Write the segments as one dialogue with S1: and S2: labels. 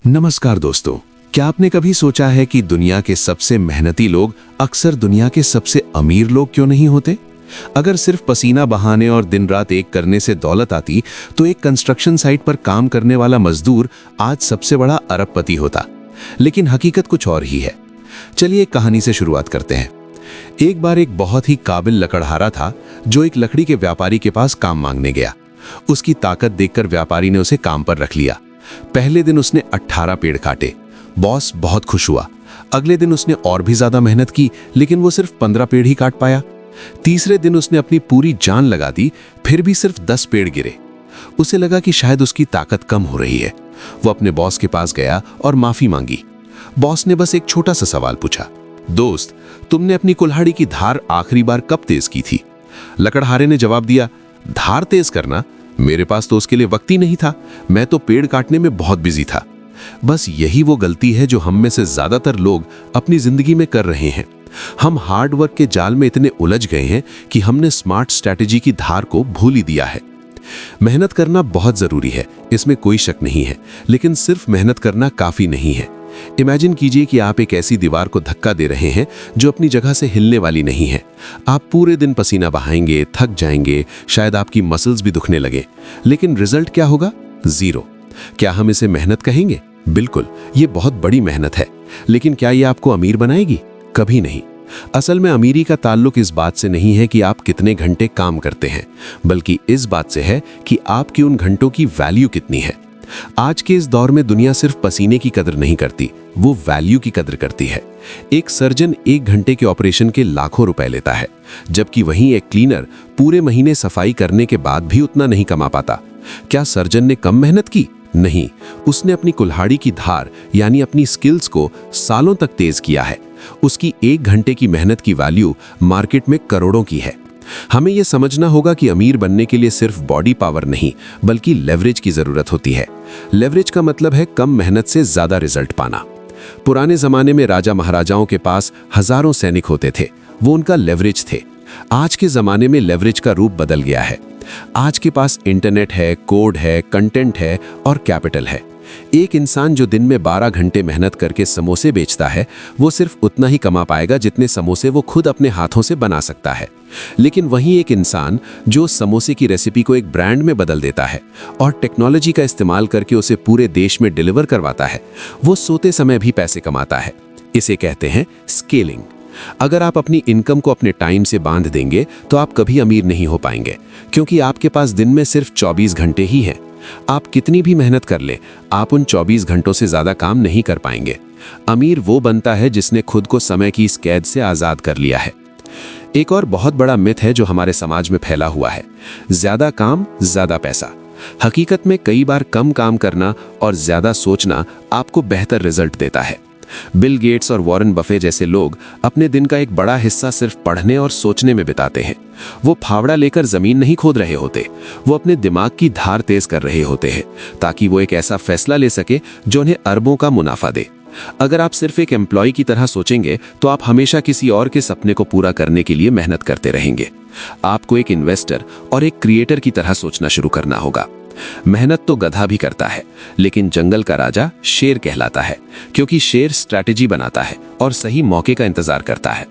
S1: नमस्कार दोस्तों, क्या आपने कभी सोचा है कि दुनिया के सबसे मेहनती लोग अक्सर दुनिया के सबसे अमीर लोग क्यों नहीं होते? अगर सिर्फ पसीना बहाने और दिन रात एक करने से दौलत आती तो एक कंस्ट्रक्शन साइट पर काम करने वाला मजदूर आज सबसे बड़ा अरबपति होता। लेकिन हकीकत कुछ और ही है। चलिए एक कहानी से शुरुआत करते हैं। एक बार एक बहुत ही काबिल लकड़हारा था जो एक लकड़ी के व्यापारी के पास काम मांगने गया। उसकी ताकत देखकर व्यापारी ने उसे काम पर रख लिया। पहले दिन उसने 18 पेड़ काटे। बॉस बहुत खुश हुआ। अगले दिन उसने और भी ज्यादा मेहनत की, लेकिन वो सिर्फ 15 पेड़ ही काट पाया। तीसरे दिन उसने अपनी पूरी जान लगा दी, फिर भी सिर्फ 10 पेड़ गिरे। उसे लगा कि शायद उसकी ताकत कम हो रही है। वो अपने बॉस के पास गया और माफी मांगी। बॉस ने बस एक छोटा सा सवाल पूछा, दोस्त, तुमने अपनी कुल्हाड़ी की धार आखिरी बार कब तेज की थी? लकड़हारे ने जवाब दिया, धार तेज करना? मेरे पास तो उसके लिए वक्त ही नहीं था। मैं तो पेड़ काटने में बहुत बिजी था। बस यही वो गलती है जो हम में से ज्यादातर लोग अपनी जिंदगी में कर रहे हैं। हम हार्ड वर्क के जाल में इतने उलझ गए हैं कि हमने स्मार्ट स्ट्रैटेजी की धार को भूल ही दिया है। मेहनत करना बहुत जरूरी है, इसमें कोई शक नहीं है, लेकिन सिर्फ मेहनत करना काफी नहीं है। इमेजिन कीजिए कि आप एक ऐसी दीवार को धक्का दे रहे हैं जो अपनी जगह से हिलने वाली नहीं है। आप पूरे दिन पसीना बहाएंगे, थक जाएंगे, शायद आपकी मसल्स भी दुखने लगे, लेकिन रिजल्ट क्या होगा? जीरो। क्या हम इसे मेहनत कहेंगे? बिल्कुल, ये बहुत बड़ी मेहनत है। लेकिन क्या ये आपको अमीर बनाएगी? कभी नहीं। असल में अमीरी का ताल्लुक इस बात से नहीं है कि आप कितने घंटे काम करते हैं, बल्कि इस बात से है कि आपकी उन घंटों की वैल्यू कितनी है। आज के इस दौर में दुनिया सिर्फ पसीने की कदर नहीं करती, वो वैल्यू की कदर करती है। एक सर्जन 1 घंटे के ऑपरेशन के लाखों रुपए लेता है, जबकि वहीं एक क्लीनर पूरे महीने सफाई करने के बाद भी उतना नहीं कमा पाता। क्या सर्जन ने कम मेहनत की? नहीं, उसने अपनी कुल्हाड़ी की धार यानी अपनी स्किल्स को सालों तक तेज किया है। उसकी 1 घंटे की मेहनत की वैल्यू मार्केट में करोड़ों की है। हमें यह समझना होगा कि अमीर बनने के लिए सिर्फ बॉडी पावर नहीं, बल्कि लेवरेज की जरूरत होती है। लेवरेज का मतलब है कम मेहनत से ज्यादा रिजल्ट पाना। पुराने जमाने में राजा महाराजाओं के पास हजारों सैनिक होते थे, वो उनका लेवरेज थे। आज के जमाने में लेवरेज का रूप बदल गया है। आज के पास इंटरनेट है, कोड है, कंटेंट है और कैपिटल है। एक इंसान जो दिन में 12 घंटे मेहनत करके समोसे बेचता है, वो सिर्फ उतना ही कमा पाएगा जितने समोसे वो खुद अपने हाथों से बना सकता है। लेकिन वहीं एक इंसान जो समोसे की रेसिपी को एक ब्रांड में बदल देता है और टेक्नोलॉजी का इस्तेमाल करके उसे पूरे देश में डिलीवर करवाता है, वो सोते समय भी पैसे कमाता है। इसे कहते हैं स्केलिंग। अगर आप अपनी इनकम को अपने टाइम से बांध देंगे तो आप कभी अमीर नहीं हो पाएंगे, क्योंकि आपके पास दिन में सिर्फ 24 घंटे ही हैं। आप कितनी भी मेहनत कर ले, आप उन 24 घंटों से ज्यादा काम नहीं कर पाएंगे। अमीर वो बनता है जिसने खुद को समय की इस कैद से आजाद कर लिया है। एक और बहुत बड़ा मिथ है जो हमारे समाज में फैला हुआ है, ज्यादा काम ज्यादा पैसा। हकीकत में कई बार कम काम करना और ज्यादा सोचना आपको बेहतर रिजल्ट देता है। बिल गेट्स और वॉरेन बफे जैसे लोग अपने दिन का एक बड़ा हिस्सा सिर्फ पढ़ने और सोचने में बिताते हैं। वो फावड़ा लेकर जमीन नहीं खोद रहे होते, वो अपने दिमाग की धार तेज कर रहे होते हैं, ताकि वो एक ऐसा फैसला ले सके जो उन्हें अरबों का मुनाफा दे। अगर आप सिर्फ एक एम्प्लॉय की तरह सोचेंगे तो आप हमेशा किसी और के सपने को पूरा करने के लिए मेहनत करते रहेंगे। आपको एक इन्वेस्टर और एक क्रिएटर की तरह सोचना शुरू करना होगा। मेहनत तो गधा भी करता है, लेकिन जंगल का राजा शेर कहलाता है, क्योंकि शेर स्ट्रैटेजी बनाता है और सही मौके का इंतजार करता है।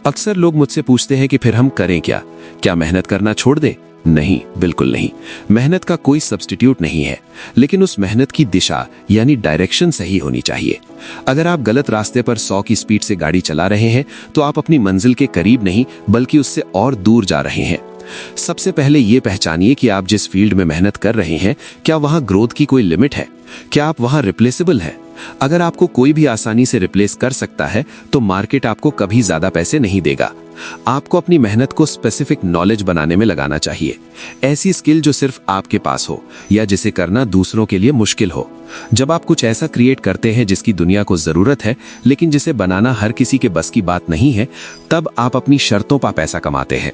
S1: अक्सर लोग मुझसे पूछते हैं कि फिर हम करें क्या मेहनत करना छोड़ दें? नहीं, बिल्कुल नहीं। मेहनत का कोई सब्स्टिट्यूट नहीं है, लेकिन उस मेहनत की दिशा यानी डायरेक्शन सही होनी चाहिए। अगर आप गलत रास्ते पर 100 की स्पीड से गाड़ी चला रहे हैं तो आप अपनी मंजिल के करीब नहीं, बल्कि उससे और दूर जा रहे हैं। सबसे पहले ये पहचानिए कि आप जिस फील्ड में मेहनत कर रहे हैं, क्या वहां ग्रोथ की कोई लिमिट है? क्या आप वहां रिप्लेसेबल हैं? अगर आपको कोई भी आसानी से रिप्लेस कर सकता है तो मार्केट आपको कभी ज्यादा पैसे नहीं देगा। आपको अपनी मेहनत को स्पेसिफिक नॉलेज बनाने में लगाना चाहिए। ऐसी स्किल जो सिर्फ आपके पास हो या जिसे करना दूसरों के लिए मुश्किल हो। जब आप कुछ ऐसा क्रिएट करते हैं जिसकी दुनिया को जरूरत है, लेकिन जिसे बनाना हर किसी के बस की बात नहीं है, तब आप अपनी शर्तों पर पैसा कमाते हैं।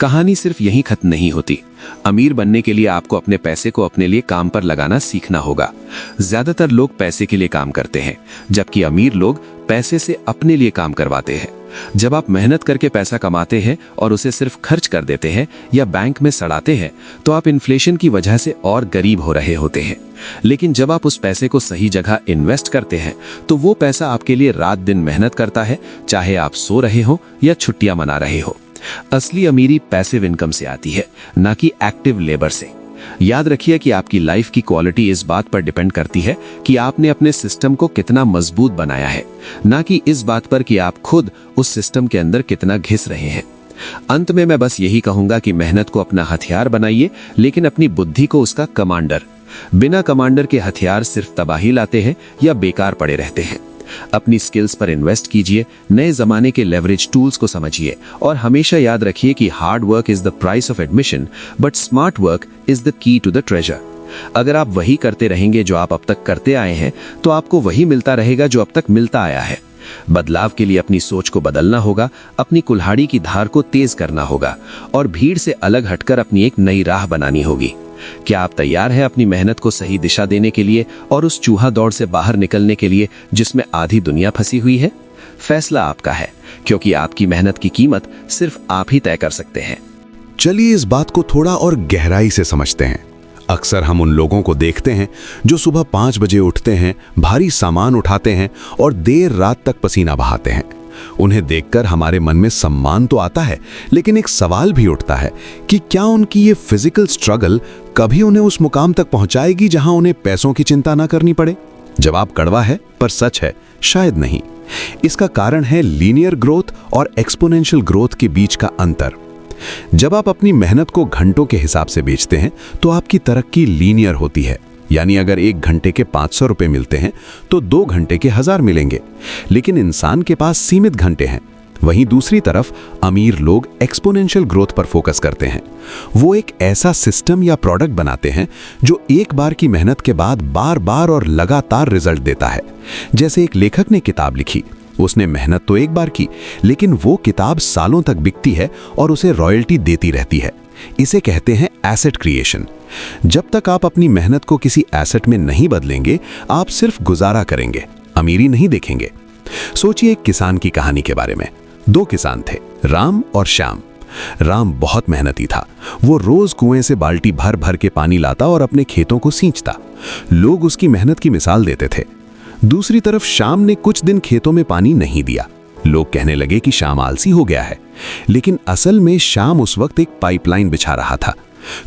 S1: कहानी सिर्फ यहीं खत्म नहीं होती। अमीर बनने के लिए आपको अपने पैसे को अपने लिए काम पर लगाना सीखना होगा। ज्यादातर लोग पैसे के लिए काम करते हैं, जबकि अमीर लोग पैसे से अपने लिए काम करवाते हैं।
S2: जब आप मेहनत करके पैसा कमाते हैं और उसे सिर्फ खर्च कर देते हैं या बैंक में सड़ाते हैं, तो आप इन्फ्लेशन की वजह से और गरीब हो रहे होते हैं। लेकिन जब आप उस पैसे को सही जगह इन्वेस्ट करते हैं, तो वो पैसा आपके लिए रात दिन मेहनत करता है, चाहे आप सो रहे हो या छुट्टियां मना रहे हो। असली अमीरी पैसिव इनकम से आती है, ना कि एक्टिव लेबर से। याद रखिए कि आपकी लाइफ की क्वालिटी इस बात पर डिपेंड करती है कि आपने अपने सिस्टम को कितना मजबूत बनाया है, ना कि इस बात पर कि आप खुद उस सिस्टम के अंदर कितना घिस रहे हैं। अंत में मैं बस यही कहूंगा कि मेहनत को अपना हथियार बनाइए, लेकिन अपनी बुद्धि को उसका कमांडर। बिना कमांडर के हथियार सिर्फ तबाही लाते हैं या बेकार पड़े रहते हैं। अपनी स्किल्स पर इन्वेस्ट कीजिए, नए जमाने के लेवरेज टूल्स को समझिए और हमेशा याद रखिए कि hard work is the price of admission, but smart work is the key to the treasure. अगर आप वही करते रहेंगे जो आप अब तक करते आए हैं, तो आपको वही मिलता रहेगा जो अब तक मिलता आया है। बदलाव के लिए अपनी सोच को बदलना होगा, अपनी कुल्हाड़ी की धार को तेज करना होगा और भीड़ से अलग हटकर अपनी एक नई राह बनानी होगी। क्या आप तैयार हैं अपनी मेहनत को सही दिशा देने के लिए और उस चूहा दौड़ से बाहर निकलने के लिए जिसमें आधी दुनिया फंसी हुई है? फैसला आपका है, क्योंकि आपकी मेहनत की कीमत सिर्फ आप ही तय कर सकते हैं।
S1: चलिए इस बात को थोड़ा और गहराई से समझते हैं। अक्सर हम उन लोगों को देखते हैं जो सुबह 5 बजे उठते हैं, भारी सामान उठाते हैं और देर रात तक पसीना बहाते हैं। उन्हें देखकर हमारे मन में सम्मान तो आता है, लेकिन एक सवाल भी उठता है कि क्या उनकी ये फिजिकल स्ट्रगल कभी उन्हें उस मुकाम तक पहुंचाएगी जहां उन्हें पैसों की चिंता ना करनी पड़े? जवाब कड़वा है, पर सच है, शायद नहीं। इसका कारण है लीनियर ग्रोथ और एक्सपोनेंशियल ग्रोथ के बीच का अंतर। जब आप अपनी मेहनत को घंटों के हिसाब से बेचते हैं, तो आपकी तरक्की लीनियर होती है, यानी अगर 1 घंटे के 500 रुपए मिलते हैं तो 2 घंटे के 1000 मिलेंगे। लेकिन इंसान के पास सीमित घंटे हैं। वहीं दूसरी तरफ अमीर लोग एक्सपोनेंशियल ग्रोथ पर फोकस करते हैं। वो एक ऐसा सिस्टम या प्रोडक्ट बनाते हैं जो एक बार की मेहनत के बाद बार बार और लगातार रिजल्ट देता है। जैसे एक लेखक ने किताब लिखी, उसने मेहनत तो एक बार की, लेकिन वो किताब सालों तक बिकती है और उसे रॉयल्टी देती रहती है। इसे कहते हैं एसेट क्रिएशन। जब तक आप अपनी मेहनत को किसी एसेट में नहीं बदलेंगे, आप सिर्फ गुजारा करेंगे, अमीरी नहीं देखेंगे। सोचिए एक किसान की कहानी के बारे में। 2 किसान थे, राम और श्याम। राम बहुत मेहनती था। वो रोज कुएं से बाल्टी भर भर के पानी लाता और अपने खेतों को सींचता। लोग उसकी मेहनत की मिसाल देते थे। दूसरी तरफ श्याम ने कुछ दिन खेतों में पानी नहीं दिया। लोग कहने लगे कि श्याम आलसी हो गया है, लेकिन असल में श्याम उस वक्त एक पाइपलाइन बिछा रहा था।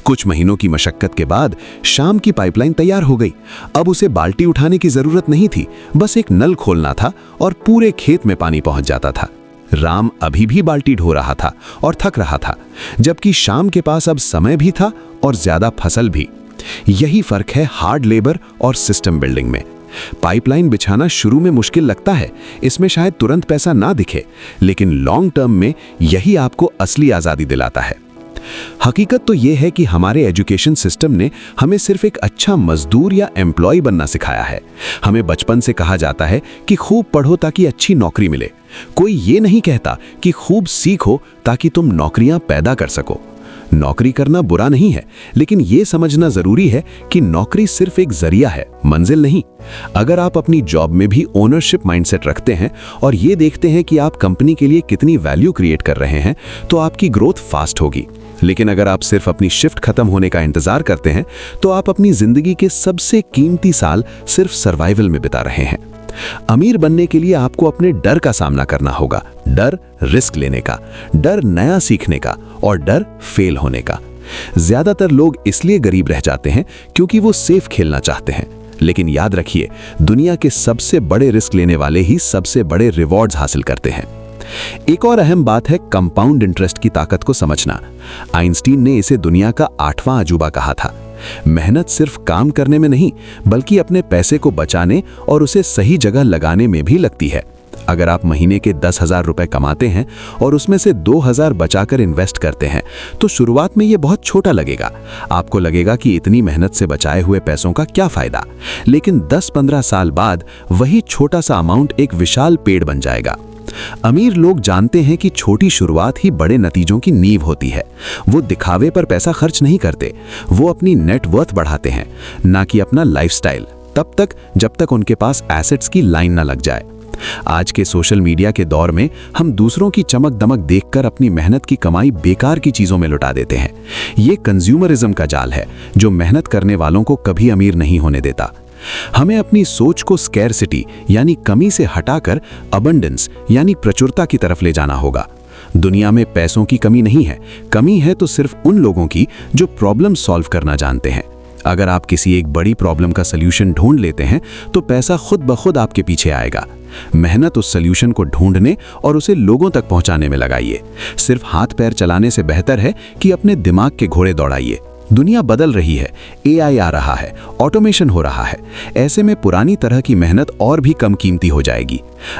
S1: कुछ महीनों की मशक्कत के बाद श्याम की पाइपलाइन तैयार हो गई। अब उसे बाल्टी उठाने की जरूरत नहीं थी, बस एक नल खोलना था और पूरे खेत में पानी पहुंच जाता था। राम अभी भी बाल्टी ढो रहा था और थक रहा था, जबकि श्याम के पास अब समय भी था और ज्यादा फसल भी। यही फर्क है हार्ड लेबर और सिस्टम बिल्डिंग में। पाइपलाइन बिछाना शुरू में मुश्किल लगता है, इसमें शायद तुरंत पैसा ना दिखे, लेकिन लॉन्ग टर्म में यही आपको असली आजादी दिलाता है। हकीकत तो यह है कि हमारे एजुकेशन सिस्टम ने हमें सिर्फ एक अच्छा मजदूर या एम्प्लॉय बनना सिखाया है। हमें बचपन से कहा जाता है कि खूब पढ़ो ताकि अच्छी नौकरी मिले। कोई ये नहीं कहता कि खूब सीखो ताकि तुम नौकरियां पैदा कर सको। नौकरी करना बुरा नहीं है, लेकिन यह समझना जरूरी है कि नौकरी सिर्फ एक जरिया है, मंजिल नहीं। अगर आप अपनी जॉब में भी ओनरशिप माइंडसेट रखते हैं और ये देखते हैं कि आप कंपनी के लिए कितनी वैल्यू क्रिएट कर रहे हैं, तो आपकी ग्रोथ फास्ट होगी। लेकिन अगर आप सिर्फ अपनी शिफ्ट खत्म होने का इंतजार करते हैं, तो आप अपनी जिंदगी के सबसे कीमती साल सिर्फ सर्वाइवल में बिता रहे हैं। अमीर बनने के लिए आपको अपने डर का सामना करना होगा। डर रिस्क लेने का, डर नया सीखने का और डर फेल होने का। ज्यादातर लोग इसलिए गरीब रह जाते हैं क्योंकि वो सेफ खेलना चाहते हैं। लेकिन याद रखिए, दुनिया के सबसे बड़े रिस्क लेने वाले ही सबसे बड़े रिवॉर्ड्स हासिल करते हैं। एक और अहम बात है कंपाउंड इंटरेस्ट की ताकत को समझना। आइंस्टीन ने इसे दुनिया का 8वां अजूबा कहा था। मेहनत सिर्फ काम करने में नहीं, बल्कि अपने पैसे को बचाने और उसे सही जगह लगाने में भी लगती है। अगर आप महीने के 10,000 रुपए कमाते हैं और उसमें से 2,000 बचाकर इन्वेस्ट करते हैं, तो शुरुआत में ये बहुत छोटा लगेगा। आपको लगेगा कि इतनी मेहनत से बचाए हुए पैसों का क्या फायदा, लेकिन 10-15 साल बाद वही छोटा सा अमाउंट एक विशाल पेड़ बन जाएगा। अमीर लोग जानते हैं कि छोटी शुरुआत ही बड़े नतीजों की नींव होती है। वो दिखावे पर पैसा खर्च नहीं करते, वो अपनी नेट वर्थ बढ़ाते हैं, ना कि अपना लाइफस्टाइल, तब तक जब तक उनके पास एसेट्स की लाइन ना लग जाए।
S3: आज के सोशल मीडिया के दौर में हम दूसरों की चमक दमक देखकर अपनी मेहनत की कमाई बेकार की चीजों में लुटा देते हैं। ये कंज्यूमरिज्म का जाल है जो मेहनत करने वालों को कभी अमीर नहीं होने देता। हमें अपनी सोच को स्कैरसिटी यानी कमी से हटाकर अबंडेंस यानी प्रचुरता की तरफ ले जाना होगा। दुनिया में पैसों की कमी नहीं है, कमी है तो सिर्फ उन लोगों की जो प्रॉब्लम सॉल्व करना जानते हैं। अगर आप किसी एक बड़ी प्रॉब्लम का सल्यूशन ढूंढ लेते हैं तो पैसा खुद ब खुद आपके पीछे आएगा। मेहनत उस सल्यूशन को ढूंढने और उसे लोगों तक पहुंचाने में लगाइए। सिर्फ हाथ पैर चलाने से बेहतर है कि अपने दिमाग के घोड़े दौड़ाइए। दुनिया बदल रही है, एआई आ रहा है, ऑटोमेशन हो रहा है। ऐसे में पुरानी तरह की मेहनत और भी कम कीमती हो जाएगी।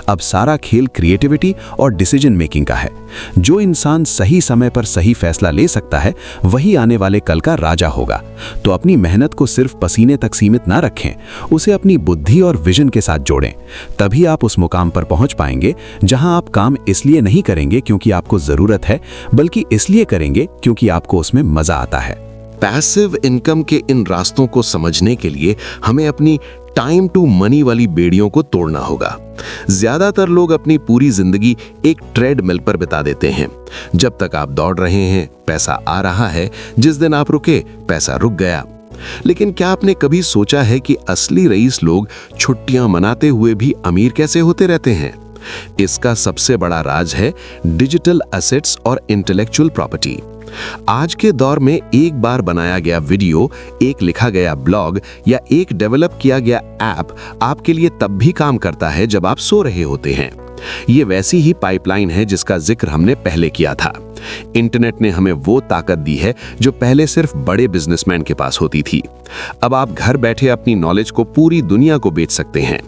S3: अब सारा खेल क्रिएटिविटी और डिसीजन मेकिंग का है। जो इंसान सही समय पर सही फैसला ले सकता है वही आने वाले कल का राजा होगा। तो अपनी मेहनत को सिर्फ पसीने तक सीमित ना रखें, उसे अपनी बुद्धि और विजन के साथ जोड़ें। तभी आप उस मुकाम पर पहुंच पाएंगे जहां आप काम इसलिए नहीं करेंगे क्योंकि आपको जरूरत है, बल्कि इसलिए करेंगे क्योंकि आपको उसमें मजा आता है।
S1: पैसिव इनकम के इन रास्तों को समझने के लिए हमें अपनी टाइम टू मनी वाली बेड़ियों को तोड़ना होगा। ज्यादातर लोग अपनी पूरी जिंदगी एक ट्रेडमिल पर बिता देते हैं। जब तक आप दौड़ रहे हैं पैसा आ रहा है, जिस दिन आप रुके पैसा रुक गया। लेकिन क्या आपने कभी सोचा है कि असली रईस लोग छुट्टियां मनाते हुए भी अमीर कैसे होते रहते हैं? इसका सबसे बड़ा राज है डिजिटल एसेट्स और इंटेलेक्चुअल प्रॉपर्टी। आज के दौर में एक बार बनाया गया वीडियो, एक लिखा गया ब्लॉग या एक डेवलप किया गया ऐप आपके लिए तब भी काम करता है जब आप सो रहे होते हैं। ये वैसी ही पाइपलाइन है जिसका जिक्र हमने पहले किया था। इंटरनेट ने हमें वो ताकत दी है जो पहले सिर्फ बड़े बिजनेसमैन के पास होती थी। अब आप घर बैठे अपनी नॉलेज को पूरी दुनिया को बेच सकते हैं।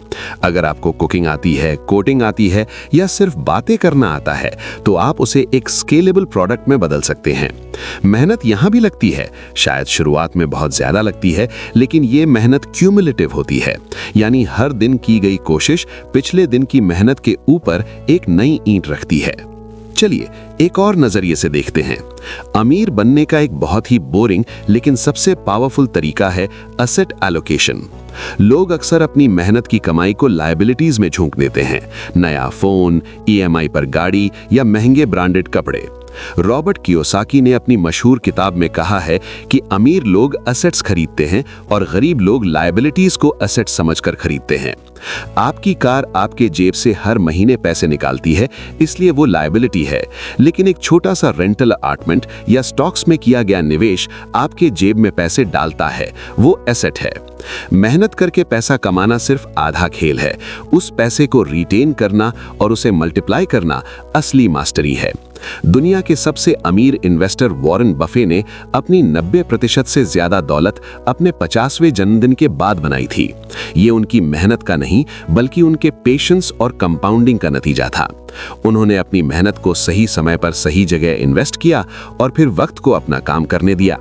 S1: अगर आपको कुकिंग आती है, कोडिंग आती है या सिर्फ बातें करना आता है, तो आप उसे एक स्केलेबल प्रोडक्ट में बदल सकते हैं। मेहनत यहां भी लगती है, शायद शुरुआत में बहुत ज्यादा लगती है, लेकिन ये मेहनत क्यूमुलेटिव होती है, यानी हर दिन की गई कोशिश पिछले दिन की मेहनत के ऊपर एक नई ईंट रखती है। चलिए एक और नजरिए से देखते हैं। अमीर बनने का एक बहुत ही बोरिंग लेकिन सबसे पावरफुल तरीका है एसेट एलोकेशन। लोग अक्सर अपनी मेहनत की कमाई को लायबिलिटीज में झोंक देते हैं। नया फोन, ईएमआई पर गाड़ी या महंगे ब्रांडेड कपड़े। रॉबर्ट कियोसाकी ने अपनी मशहूर किताब में कहा है कि अमीर लोग एसेट्स खरीदते हैं और गरीब लोग लायबिलिटीज को एसेट समझकर खरीदते हैं। आपकी कार आपके जेब से हर महीने पैसे निकालती है, इसलिए वो लायबिलिटी है, लेकिन एक छोटा सा रेंटल अपार्टमेंट या स्टॉक्स में किया गया निवेश आपके जेब में पैसे डालता है, वो एसेट है। मेहनत करके पैसा कमाना सिर्फ आधा खेल है, उस पैसे को रिटेन करना और उसे मल्टीप्लाई करना असली मास्टरी है। दुनिया के सबसे अमीर इन्वेस्टर वॉरेन बफे ने अपनी 90% से ज्यादा दौलत अपने 50वें जन्मदिन के बाद बनाई थी। ये उनकी मेहनत का नहीं, बल्कि उनके पेशेंस और कंपाउंडिंग का नतीजा था। उन्होंने अपनी मेहनत को सही समय पर सही जगह इन्वेस्ट किया और फिर वक्त को अपना काम करने दिया।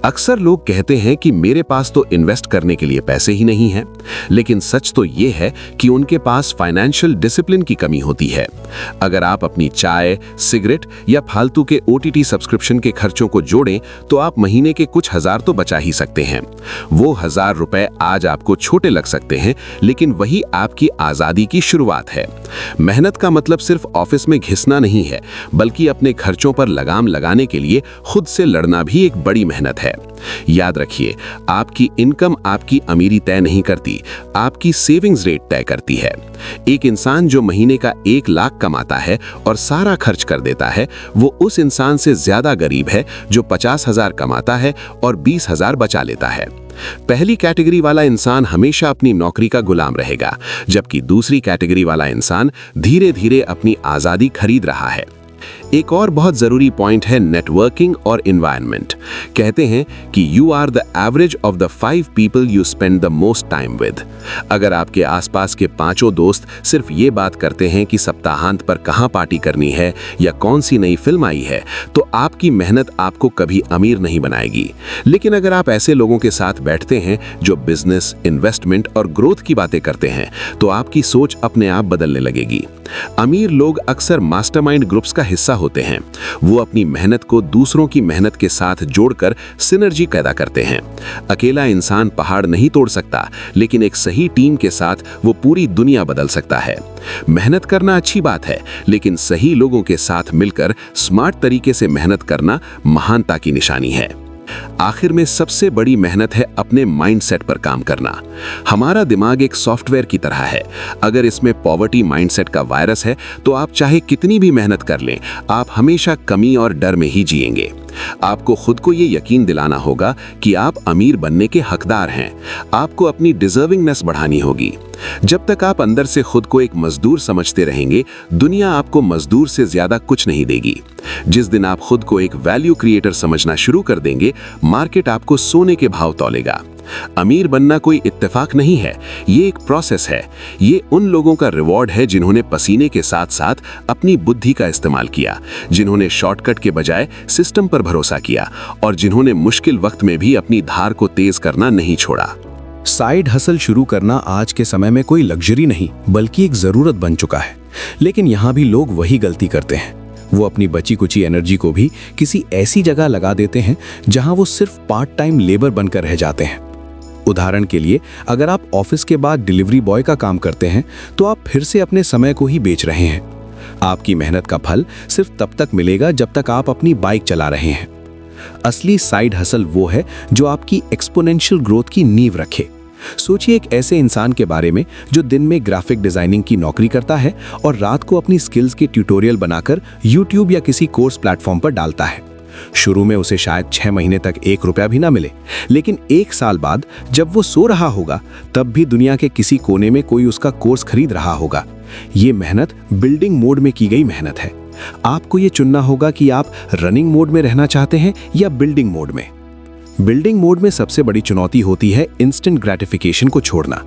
S1: अक्सर लोग कहते हैं कि मेरे पास तो इन्वेस्ट करने के लिए पैसे ही नहीं हैं, लेकिन सच तो ये है कि उनके पास फाइनेंशियल डिसिप्लिन की कमी होती है। अगर आप अपनी चाय, सिगरेट या फालतू के ओटीटी सब्सक्रिप्शन के खर्चों को जोड़ें तो आप महीने के कुछ हजार तो बचा ही सकते हैं। वो 1000 रुपए आज आपको छोटे लग सकते हैं, लेकिन वही आपकी आजादी की शुरुआत है। मेहनत का मतलब सिर्फ ऑफिस में घिसना नहीं है, बल्कि अपने खर्चों पर लगाम लगाने के लिए खुद से लड़ना भी एक बड़ी मेहनत है। याद रखिए, आपकी इनकम आपकी अमीरी तय नहीं करती, आपकी सेविंग्स रेट तय करती है। एक इंसान जो महीने का 1 लाख कमाता है और सारा खर्च कर देता है, वो उस इंसान से ज्यादा गरीब है जो 50,000 कमाता है और 20,000 बचा लेता है। पहली कैटेगरी वाला इंसान हमेशा अपनी नौकरी का गुलाम रहेगा, जबकि दूसरी कैटेगरी वाला इंसान धीरे धीरे अपनी आजादी खरीद रहा है। एक और बहुत जरूरी पॉइंट है नेटवर्किंग और एनवायरनमेंट। कहते हैं कि you are the average of the 5 people you spend the most time with. अगर आपके आसपास के 5 दोस्त सिर्फ ये बात करते हैं कि सप्ताहांत पर कहाँ पार्टी करनी है या कौन सी नई फिल्म आई है, तो आपकी मेहनत आपको कभी अमीर नहीं बनाएगी। लेकिन अगर आप ऐसे लोगों के साथ बैठते हैं जो बिजनेस, इन्वेस्टमेंट और ग्रोथ की बातें करते हैं, तो आपकी सोच अपने आप बदलने लगेगी। अमीर लोग अक्सर मास्टरमाइंड ग्रुप्स का हिस्सा होते हैं। वो अपनी मेहनत को दूसरों की मेहनत के साथ जोड़कर सिनर्जी पैदा करते हैं। अकेला इंसान पहाड़ नहीं तोड़ सकता, लेकिन एक सही टीम के साथ वो पूरी दुनिया बदल सकता है। मेहनत करना अच्छी बात है, लेकिन सही लोगों के साथ मिलकर स्मार्ट तरीके से मेहनत करना महानता की निशानी है। आखिर में सबसे बड़ी मेहनत है अपने माइंडसेट पर काम करना। हमारा दिमाग एक सॉफ्टवेयर की तरह है। अगर इसमें पॉवर्टी माइंडसेट का वायरस है तो आप चाहे कितनी भी मेहनत कर लें, आप हमेशा कमी और डर में ही जिएंगे। आपको खुद को ये यकीन दिलाना होगा कि आप अमीर बनने के हकदार हैं। आपको अपनी डिजर्विंगनेस बढ़ानी होगी। जब तक आप अंदर से खुद को एक मजदूर समझते रहेंगे, दुनिया आपको मजदूर से ज्यादा कुछ नहीं देगी। जिस दिन आप खुद को एक वैल्यू क्रिएटर समझना शुरू कर देंगे, मार्केट आपको सोने के भाव तौलेगा। अमीर बनना कोई इत्तेफाक नहीं है, ये एक प्रोसेस है। ये उन लोगों का रिवॉर्ड है जिन्होंने पसीने के साथ साथ अपनी बुद्धि का इस्तेमाल किया, जिन्होंने शॉर्टकट के बजाय सिस्टम पर भरोसा किया और जिन्होंने मुश्किल वक्त में भी अपनी धार को तेज करना नहीं छोड़ा।
S3: साइड हसल शुरू करना आज के समय में कोई लग्जरी नहीं, बल्कि एक जरूरत बन चुका है। लेकिन यहाँ भी लोग वही गलती करते हैं। वो अपनी बची कुची एनर्जी को भी किसी ऐसी जगह लगा देते हैं जहां वो सिर्फ पार्ट टाइम लेबर बनकर रह जाते हैं। उदाहरण के लिए, अगर आप ऑफिस के बाद डिलीवरी बॉय का काम करते हैं तो आप फिर से अपने समय को ही बेच रहे हैं। आपकी मेहनत का फल सिर्फ तब तक मिलेगा जब तक आप अपनी बाइक चला रहे हैं। असली साइड हसल वो है जो आपकी एक्सपोनेंशियल ग्रोथ की नींव रखे। सोचिए एक ऐसे इंसान के बारे में जो दिन में ग्राफिक डिजाइनिंग की नौकरी करता है और रात को अपनी स्किल्स के ट्यूटोरियल बनाकर YouTube या किसी कोर्स प्लेटफॉर्म पर डालता है। शुरू में उसे शायद 6 महीने तक 1 रुपया भी ना मिले, लेकिन 1 साल बाद जब वो सो रहा होगा तब भी दुनिया के किसी कोने में कोई उसका कोर्स खरीद रहा होगा। ये मेहनत बिल्डिंग मोड में की गई मेहनत है। आपको ये चुनना होगा कि आप रनिंग मोड में रहना चाहते हैं या बिल्डिंग मोड में। बिल्डिंग मोड में सबसे बड़ी चुनौती होती है इंस्टेंट ग्रेटिफिकेशन को छोड़ना।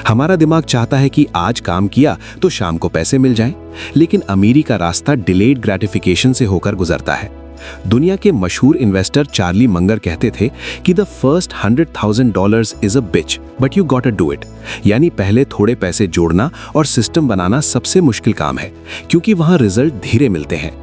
S3: हमारा दिमाग चाहता है कि आज काम किया तो शाम को पैसे मिल जाएं, लेकिन अमीरी का रास्ता डिलेड ग्रेटिफिकेशन से होकर गुजरता है। दुनिया के मशहूर इन्वेस्टर चार्ली मंगर कहते थे कि the first $100,000 is a bitch but you got do it. यानी पहले थोड़े पैसे जोड़ना और सिस्टम बनाना सबसे मुश्किल काम है, क्योंकि वहां रिजल्ट धीरे मिलते हैं।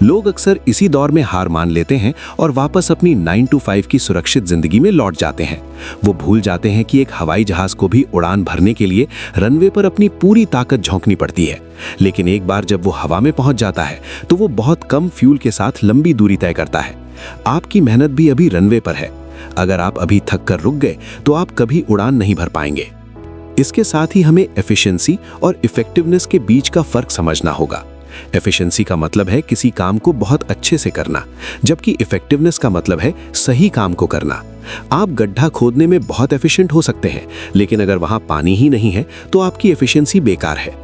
S3: लोग अक्सर इसी दौर में हार मान लेते हैं और वापस अपनी 9 to 5 की सुरक्षित जिंदगी में लौट जाते हैं। वो भूल जाते हैं कि एक हवाई जहाज को भी उड़ान भरने के लिए रनवे पर अपनी पूरी ताकत झोंकनी पड़ती है। लेकिन एक बार जब वो हवा में पहुंच जाता है तो वो बहुत कम फ्यूल के साथ लंबी दूरी तय करता है। आपकी मेहनत भी अभी रनवे पर है। अगर आप अभी थक कर रुक गए तो आप कभी उड़ान नहीं भर पाएंगे। इसके साथ ही हमें एफिशिएंसी और इफेक्टिवनेस के बीच का फर्क समझना होगा। एफिशिएंसी का मतलब है किसी काम को बहुत अच्छे से करना, जबकि इफेक्टिवनेस का मतलब है सही काम को करना। आप गड्ढा खोदने में बहुत एफिशिएंट हो सकते हैं, लेकिन अगर वहां पानी ही नहीं है तो आपकी एफिशिएंसी बेकार है।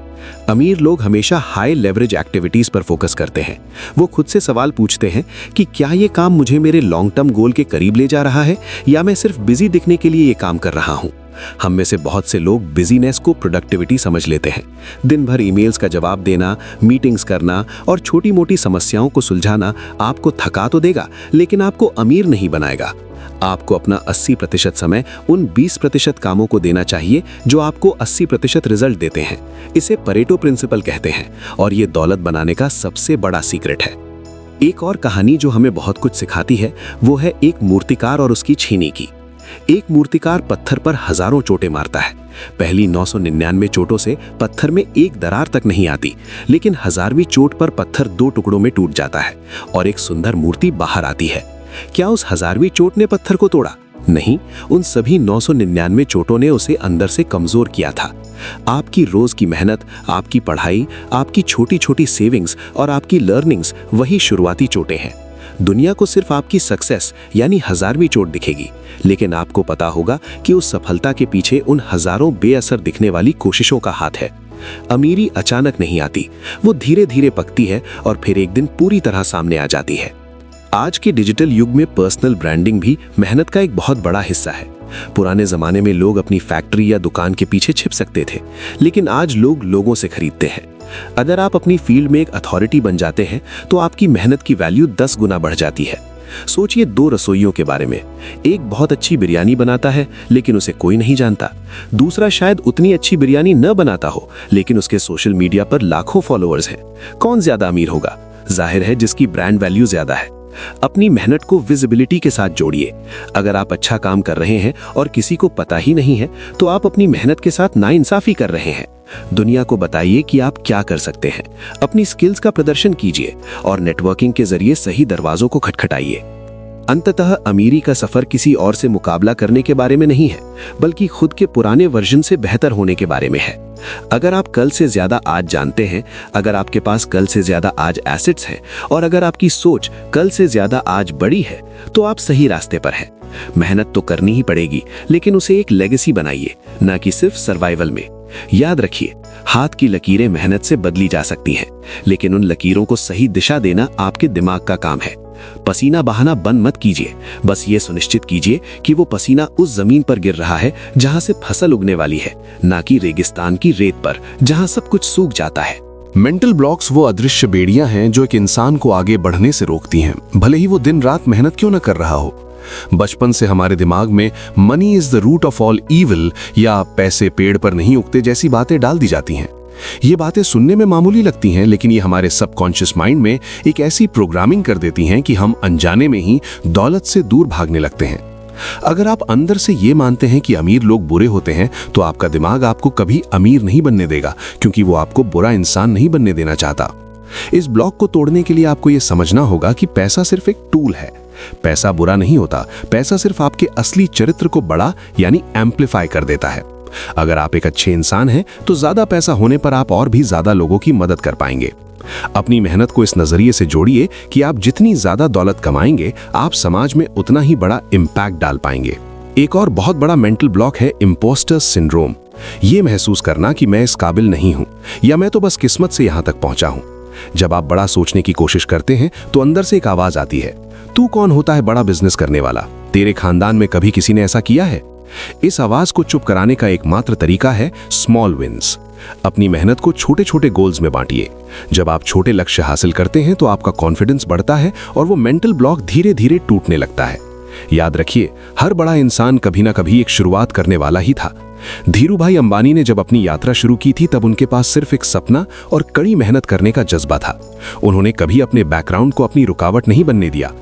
S3: अमीर लोग हमेशा हाई लेवरेज एक्टिविटीज पर फोकस करते हैं। वो खुद से सवाल पूछते हैं कि क्या ये काम मुझे मेरे लॉन्ग टर्म गोल के करीब ले जा रहा है या मैं सिर्फ बिजी दिखने के लिए ये काम कर रहा हूं। हम में से बहुत से लोग बिजीनेस को प्रोडक्टिविटी समझ लेते हैं। दिन भर ईमेल्स का जवाब देना, मीटिंग्स करना और छोटी मोटी समस्याओं को सुलझाना आपको थका तो देगा, लेकिन आपको अमीर नहीं बनाएगा। आपको अपना 80% समय उन 20% कामों को देना चाहिए जो आपको 80% रिजल्ट देते हैं। इसे परेटो प्रिंसिपल कहते हैं और ये दौलत बनाने का सबसे बड़ा सीक्रेट है। एक और कहानी जो हमें बहुत कुछ सिखाती है वो है एक मूर्तिकार और उसकी छीनी की। एक मूर्तिकार पत्थर पर हजारों चोटें मारता है। पहली 999 चोटों से पत्थर में एक दरार तक नहीं आती, लेकिन 1000वीं चोट पर पत्थर 2 टुकड़ों में टूट जाता है और एक सुंदर मूर्ति बाहर आती है। क्या उस 1000वीं चोट ने पत्थर को तोड़ा? नहीं, उन सभी 999 चोटों ने उसे अंदर से कमजोर किया था। आपकी रोज की मेहनत, आपकी पढ़ाई, आपकी छोटी छोटी सेविंग्स और आपकी लर्निंग्स वही शुरुआती चोटें हैं। दुनिया को सिर्फ आपकी सक्सेस यानी 1000वीं चोट दिखेगी, लेकिन आपको पता होगा कि उस सफलता के पीछे उन हजारों बेअसर दिखने वाली कोशिशों का हाथ है। अमीरी अचानक नहीं आती, वो धीरे धीरे पकती है और फिर एक दिन पूरी तरह सामने आ जाती है। आज के डिजिटल युग में पर्सनल ब्रांडिंग भी मेहनत का एक बहुत बड़ा हिस्सा है। पुराने जमाने में लोग अपनी फैक्ट्री या दुकान के पीछे छिप सकते थे, लेकिन आज लोग लोगों से खरीदते हैं। अगर आप अपनी फील्ड में एक अथॉरिटी बन जाते हैं तो आपकी मेहनत की वैल्यू 10 गुना बढ़ जाती है। सोचिए 2 रसोइयों के बारे में। एक बहुत अच्छी बिरयानी बनाता है लेकिन उसे कोई नहीं जानता। दूसरा शायद उतनी अच्छी बिरयानी न बनाता हो लेकिन उसके सोशल मीडिया पर लाखों फॉलोअर्स हैं। कौन ज्यादा अमीर होगा?
S2: जाहिर है जिसकी ब्रांड वैल्यू ज्यादा है। अपनी मेहनत को विजिबिलिटी के साथ जोड़िए। अगर आप अच्छा काम कर रहे हैं और किसी को पता ही नहीं है तो आप अपनी मेहनत के साथ नाइंसाफी कर रहे हैं। दुनिया को बताइए कि आप क्या कर सकते हैं। अपनी स्किल्स का प्रदर्शन कीजिए और नेटवर्किंग के जरिए सही दरवाजों को खटखटाइए। अंततः अमीरी का सफर किसी और से मुकाबला करने के बारे में नहीं है, बल्कि खुद के पुराने वर्जन से बेहतर होने के बारे में है। अगर आप कल से ज्यादा आज जानते हैं, अगर आपके पास कल से ज्यादा आज एसेट्स हैं और अगर आपकी सोच कल से ज्यादा आज बड़ी है, तो आप सही रास्ते पर हैं। मेहनत तो करनी ही पड़ेगी, लेकिन उसे एक लेगेसी बनाइए, ना कि सिर्फ सर्वाइवल में। याद रखिए, हाथ की लकीरें मेहनत से बदली जा सकती हैं, लेकिन उन लकीरों को सही दिशा देना आपके दिमाग का काम है। पसीना बहाना बंद मत कीजिए, बस ये सुनिश्चित कीजिए कि वो पसीना उस जमीन पर गिर रहा है जहां से फसल उगने वाली है, ना कि रेगिस्तान की रेत पर जहां सब कुछ सूख जाता है।
S1: मेंटल ब्लॉक्स वो अदृश्य बेड़ियां हैं जो एक इंसान को आगे बढ़ने से रोकती हैं, भले ही वो दिन रात मेहनत क्यों न कर रहा हो। बचपन से हमारे दिमाग में money is the root of all evil या पैसे पेड़ पर नहीं उगते जैसी बातें डाल दी जाती हैं। ये बातें सुनने में मामूली लगती हैं, लेकिन ये हमारे सबकॉन्शियस माइंड में एक ऐसी प्रोग्रामिंग कर देती हैं कि हम अनजाने में ही दौलत से दूर भागने लगते हैं। अगर आप अंदर से ये मानते हैं कि अमीर लोग बुरे होते हैं, तो आपका दिमाग आपको कभी अमीर नहीं बनने देगा, क्योंकि वो आपको बुरा इंसान नहीं बनने देना चाहता। इस ब्लॉक को तोड़ने के लिए आपको ये समझना होगा कि पैसा सिर्फ एक टूल है। पैसा बुरा नहीं होता, पैसा सिर्फ आपके असली चरित्र को बड़ा यानी एम्पलीफाई कर देता है। अगर आप एक अच्छे इंसान हैं, तो ज्यादा पैसा होने पर आप और भी ज्यादा लोगों की मदद कर पाएंगे। अपनी मेहनत को इस नजरिए से जोड़िए कि आप जितनी ज्यादा दौलत कमाएंगे, आप समाज में उतना ही बड़ा इम्पैक्ट डाल पाएंगे। एक और बहुत बड़ा मेंटल ब्लॉक है इम्पोस्टर सिंड्रोम। ये महसूस करना कि मैं इस काबिल नहीं हूं या मैं तो बस किस्मत से यहां तक पहुंचा हूं। जब आप बड़ा सोचने की कोशिश करते हैं, तो अंदर से एक आवाज आती है, तू कौन होता है बड़ा बिजनेस करने वाला? तेरे खानदान में कभी किसी ने ऐसा किया है? इस आवाज को चुप कराने का एकमात्र तरीका है स्मॉल विंस। अपनी मेहनत को छोटे छोटे गोल्स में बांटिए। जब आप छोटे लक्ष्य हासिल करते हैं, तो आपका कॉन्फिडेंस बढ़ता है और वो मेंटल ब्लॉक धीरे धीरे टूटने लगता है। याद रखिए, हर बड़ा इंसान कभी ना कभी एक शुरुआत करने वाला ही था। धीरूभाई अंबानी ने जब अपनी यात्रा शुरू की थी, तब उनके पास सिर्फ एक सपना और कड़ी मेहनत करने का जज्बा था। उन्होंने कभी अपने बैकग्राउंड को अपनी रुकावट नहीं बनने दिया।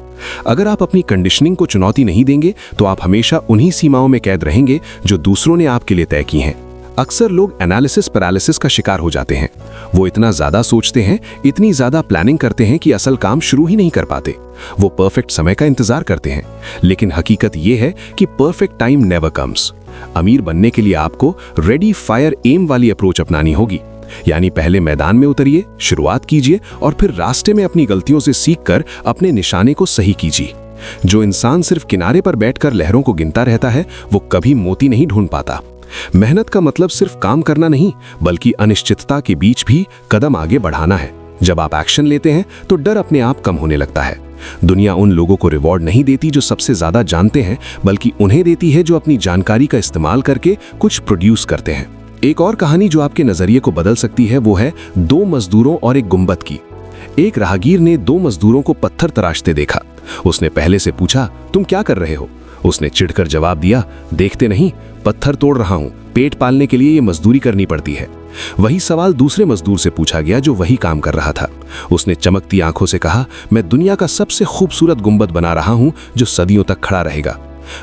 S1: अगर आप अपनी कंडीशनिंग को चुनौती नहीं देंगे, तो आप हमेशा उन्हीं सीमाओं में कैद रहेंगे जो दूसरों ने आपके लिए तय की हैं। अक्सर लोग एनालिसिस पैरालिसिस का शिकार हो जाते हैं। वो इतना ज्यादा सोचते हैं, इतनी ज्यादा प्लानिंग करते हैं कि असल काम शुरू ही नहीं कर पाते। वो परफेक्ट समय का इंतजार करते हैं, लेकिन हकीकत ये है कि परफेक्ट टाइम नेवर कम्स। अमीर बनने के लिए आपको रेडी फायर एम वाली अप्रोच अपनानी होगी, यानी पहले मैदान में उतरिए, शुरुआत कीजिए और फिर रास्ते में अपनी गलतियों से सीखकर अपने निशाने को सही कीजिए। जो इंसान सिर्फ किनारे पर बैठकर लहरों को गिनता रहता है, वो कभी मोती नहीं ढूंढ पाता। मेहनत का मतलब सिर्फ काम करना नहीं, बल्कि अनिश्चितता के बीच भी कदम आगे बढ़ाना है। जब आप एक्शन लेते हैं, तो डर अपने आप कम होने लगता है। दुनिया उन लोगों को रिवॉर्ड नहीं देती जो सबसे ज्यादा जानते हैं, बल्कि उन्हें देती है जो अपनी जानकारी का इस्तेमाल करके कुछ प्रोड्यूस करते हैं। एक और कहानी जो आपके नजरिए को बदल सकती है, वो है 2 मजदूरों और एक गुंबद की। एक राहगीर ने 2 मजदूरों को पत्थर तराशते देखा। उसने पहले से पूछा, तुम क्या कर रहे हो? उसने चिढ़कर जवाब दिया, देखते नहीं, पत्थर तोड़ रहा हूं। पेट पालने के लिए ये मजदूरी करनी पड़ती है। वही सवाल दूसरे मजदूर से पूछा गया जो वही काम कर रहा था। उसने चमकती आंखों से कहा, मैं दुनिया का सबसे खूबसूरत गुंबद बना रहा हूं जो सदियों तक खड़ा रहेगा।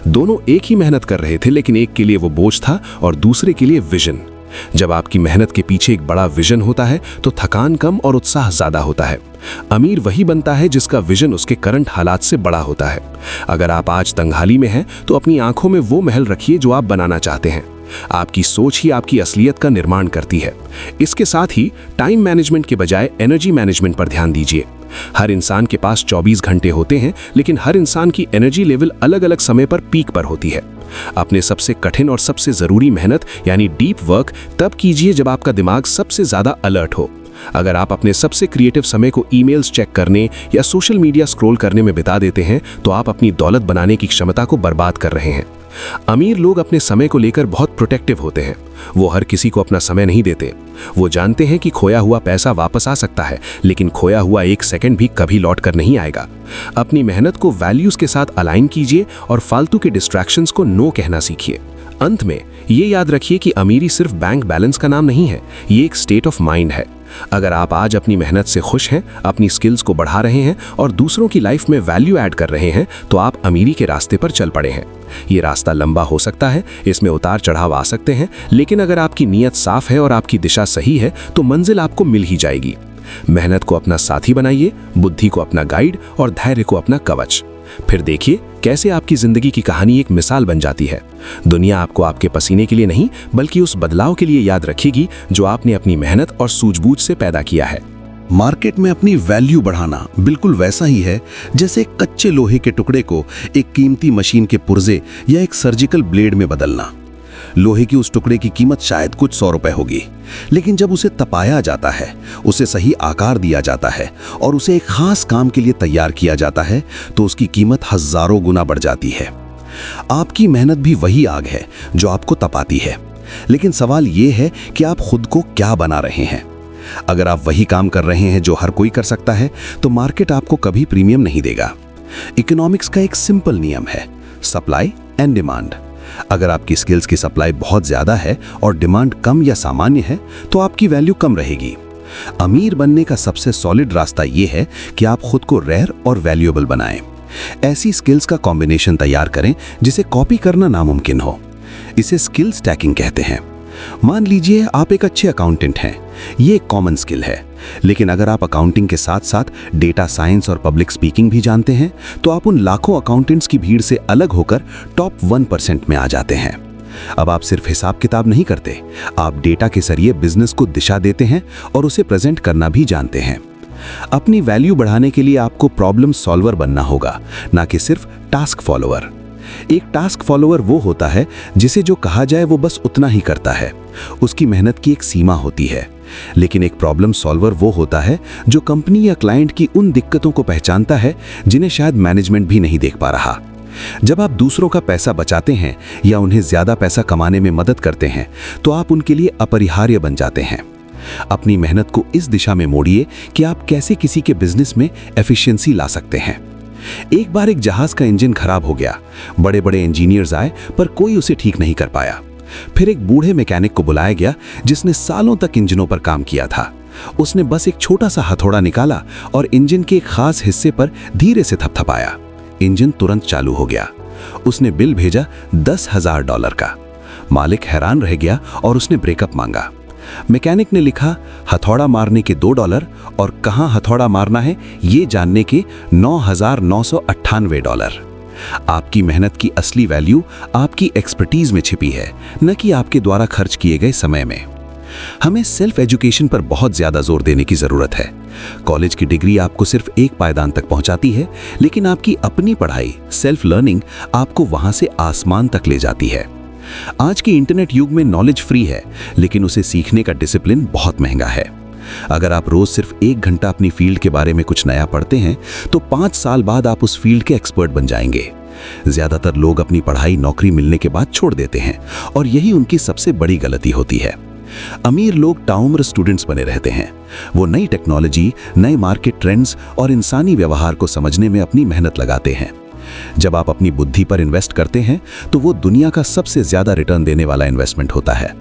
S1: दोनों एक ही मेहनत कर रहे थे, लेकिन एक के लिए वो बोझ था और दूसरे के लिए विजन। जब आपकी मेहनत के पीछे एक बड़ा विजन होता है, तो थकान कम और उत्साह ज्यादा होता है। अमीर वही बनता है जिसका विजन उसके करंट हालात से बड़ा होता है। अगर आप आज तंगहाली में हैं, तो अपनी आंखों में वो महल रखिए जो आप बनाना चाहते हैं। आपकी सोच ही आपकी असलियत का निर्माण करती है। इसके साथ ही टाइम मैनेजमेंट के बजाय एनर्जी मैनेजमेंट पर ध्यान दीजिए। हर इंसान के पास 24 घंटे होते हैं, लेकिन हर इंसान की एनर्जी लेवल अलग अलग समय पर पीक पर होती है। अपने सबसे कठिन और सबसे जरूरी मेहनत यानी डीप वर्क तब कीजिए जब आपका दिमाग सबसे ज्यादा अलर्ट हो। अगर आप अपने सबसे क्रिएटिव समय को ईमेल्स चेक करने या सोशल मीडिया स्क्रॉल करने में बिता देते हैं, तो आप अपनी दौलत बनाने की क्षमता को बर्बाद कर रहे हैं। अमीर लोग अपने समय को लेकर बहुत प्रोटेक्टिव होते हैं। वो हर किसी को अपना समय नहीं देते। वो जानते हैं कि खोया हुआ पैसा वापस आ सकता है, लेकिन खोया हुआ 1 सेकंड भी कभी लौट कर नहीं आएगा। अपनी मेहनत को वैल्यूज के साथ अलाइन कीजिए और फालतू के डिस्ट्रैक्शंस को नो कहना सीखिए।
S3: अंत में ये याद रखिए कि अमीरी सिर्फ बैंक बैलेंस का नाम नहीं है, ये एक स्टेट ऑफ माइंड है। अगर आप आज अपनी मेहनत से खुश हैं, अपनी स्किल्स को बढ़ा रहे हैं और दूसरों की लाइफ में वैल्यू ऐड कर रहे हैं, तो आप अमीरी के रास्ते पर चल पड़े हैं। ये रास्ता लंबा हो सकता है, इसमें उतार चढ़ाव आ सकते हैं, लेकिन अगर आपकी नीयत साफ है और आपकी दिशा सही है तो मंजिल आपको मिल ही जाएगी। मेहनत को अपना साथी बनाइए, बुद्धि को अपना गाइड और धैर्य को अपना कवच। फिर देखिए कैसे आपकी जिंदगी की कहानी एक मिसाल बन जाती है। दुनिया आपको आपके पसीने के लिए नहीं, बल्कि उस बदलाव के लिए याद रखेगी जो आपने अपनी मेहनत और सूझबूझ से पैदा किया है।
S1: मार्केट में अपनी वैल्यू बढ़ाना बिल्कुल वैसा ही है जैसे कच्चे लोहे के टुकड़े को एक कीमती मशीन के पुर्जे या एक सर्जिकल ब्लेड में बदलना। लोहे की उस टुकड़े की कीमत शायद कुछ 100 रुपए होगी, लेकिन जब उसे तपाया जाता है, उसे सही आकार दिया जाता है और उसे एक खास काम के लिए तैयार किया जाता है, तो उसकी कीमत हजारों गुना बढ़ जाती है। आपकी मेहनत भी वही आग है जो आपको तपाती है, लेकिन सवाल यह है कि आप खुद को क्या बना रहे हैं। अगर आप वही काम कर रहे हैं जो हर कोई कर सकता है, तो मार्केट आपको कभी प्रीमियम नहीं देगा। इकोनॉमिक्स का एक सिंपल नियम है, सप्लाई एंड डिमांड। अगर आपकी स्किल्स की सप्लाई बहुत ज्यादा है और डिमांड कम या सामान्य है, तो आपकी वैल्यू कम रहेगी। अमीर बनने का सबसे सॉलिड रास्ता यह है कि आप खुद को रेयर और वैल्यूएबल बनाएं। ऐसी स्किल्स का कॉम्बिनेशन तैयार करें जिसे कॉपी करना नामुमकिन हो। इसे स्किल स्टैकिंग कहते हैं। मान लीजिए आप एक अच्छे अकाउंटेंट हैं, ये एक कॉमन स्किल है, लेकिन अगर आप अकाउंटिंग के साथ साथ डेटा साइंस और पब्लिक स्पीकिंग भी जानते हैं, तो आप उन लाखों अकाउंटेंट्स की भीड़ से अलग होकर टॉप 1% में आ जाते हैं। अब आप सिर्फ हिसाब किताब नहीं करते, आप डेटा के जरिए बिजनेस को दिशा देते हैं और उसे प्रेजेंट करना भी जानते हैं। अपनी वैल्यू बढ़ाने के लिए आपको प्रॉब्लम सॉल्वर बनना होगा, ना कि सिर्फ टास्क फॉलोअर। एक टास्क फॉलोअर वो होता है जिसे जो कहा जाए वो बस उतना ही करता है, उसकी मेहनत की एक सीमा होती है। लेकिन एक प्रॉब्लम सॉल्वर वो होता है जो कंपनी या क्लाइंट की उन दिक्कतों को पहचानता है जिन्हें शायद मैनेजमेंट भी नहीं देख पा रहा। जब आप दूसरों का पैसा बचाते हैं या उन्हें ज्यादा पैसा कमाने में मदद करते हैं, तो आप उनके लिए अपरिहार्य बन जाते हैं। अपनी मेहनत को इस दिशा में मोड़िए कि आप कैसे किसी के बिजनेस में एफिशिएंसी ला सकते हैं। एक बार एक जहाज का इंजन खराब हो गया। बड़े बड़े इंजीनियर्स आए, पर कोई उसे ठीक नहीं कर पाया। फिर एक बूढ़े मैकेनिक को बुलाया गया जिसने सालों तक इंजनों पर काम किया था। उसने बस एक छोटा सा हथौड़ा निकाला और इंजन के एक खास हिस्से पर धीरे से थपथपाया। इंजन तुरंत चालू हो गया। उसने बिल भेजा $10,000 का। मालिक हैरान रह गया और उसने ब्रेकअप मांगा। मैकेनिक ने लिखा, हथौड़ा मारने के $2 और कहां हथौड़ा मारना है ये जानने के $9,998। आपकी मेहनत की असली वैल्यू आपकी एक्सपर्टीज में छिपी है, न कि आपके द्वारा खर्च किए गए समय में। हमें सेल्फ एजुकेशन पर बहुत ज्यादा जोर देने की जरूरत है। कॉलेज की डिग्री आपको सिर्फ एक पायदान तक पहुंचाती है, लेकिन आपकी अपनी पढ़ाई, सेल्फ लर्निंग, आपको वहां से आसमान तक ले जाती है। आज के इंटरनेट युग में नॉलेज फ्री है, लेकिन उसे सीखने का डिसिप्लिन बहुत महंगा है। अगर आप रोज सिर्फ 1 घंटा अपनी फील्ड के बारे में कुछ नया पढ़ते हैं, तो 5 साल बाद आप उस फील्ड के एक्सपर्ट बन जाएंगे। ज्यादातर लोग अपनी पढ़ाई नौकरी मिलने के बाद छोड़ देते हैं, और यही उनकी सबसे बड़ी गलती होती है। अमीर लोग ताउम्र स्टूडेंट्स बने रहते हैं। वो नई टेक्नोलॉजी, नए मार्केट ट्रेंड्स और इंसानी व्यवहार को समझने में अपनी मेहनत लगाते हैं। जब आप अपनी बुद्धि पर इन्वेस्ट करते हैं, तो वो दुनिया का सबसे ज्यादा रिटर्न देने वाला इन्वेस्टमेंट होता है।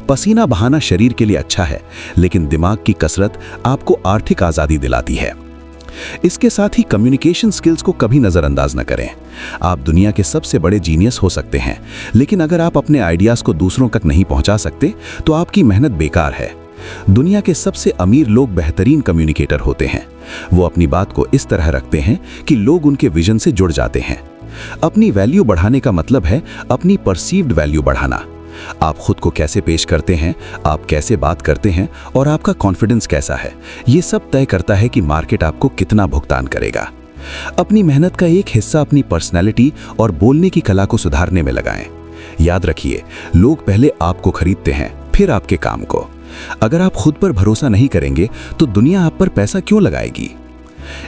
S1: पसीना बहाना शरीर के लिए अच्छा है, लेकिन दिमाग की कसरत आपको आर्थिक आजादी दिलाती है। इसके साथ ही कम्युनिकेशन स्किल्स को कभी नजरअंदाज न करें। आप दुनिया के सबसे बड़े जीनियस हो सकते हैं, लेकिन अगर आप अपने आइडियाज को दूसरों तक नहीं पहुंचा सकते, तो आपकी मेहनत बेकार है। दुनिया के सबसे अमीर लोग बेहतरीन कम्युनिकेटर होते हैं। वो अपनी बात को इस तरह रखते हैं कि लोग उनके विजन से जुड़ जाते हैं। अपनी वैल्यू बढ़ाने का मतलब है अपनी परसीव्ड वैल्यू बढ़ाना। आप खुद को कैसे पेश करते हैं, आप कैसे बात करते हैं और आपका कॉन्फिडेंस कैसा है, ये सब तय करता है कि मार्केट आपको कितना भुगतान करेगा। अपनी मेहनत का एक हिस्सा अपनी पर्सनैलिटी और बोलने की कला को सुधारने में लगाएं। याद रखिए, लोग पहले आपको खरीदते हैं, फिर आपके काम को। अगर आप खुद पर भरोसा नहीं करेंगे, तो दुनिया आप पर पैसा क्यों लगाएगी?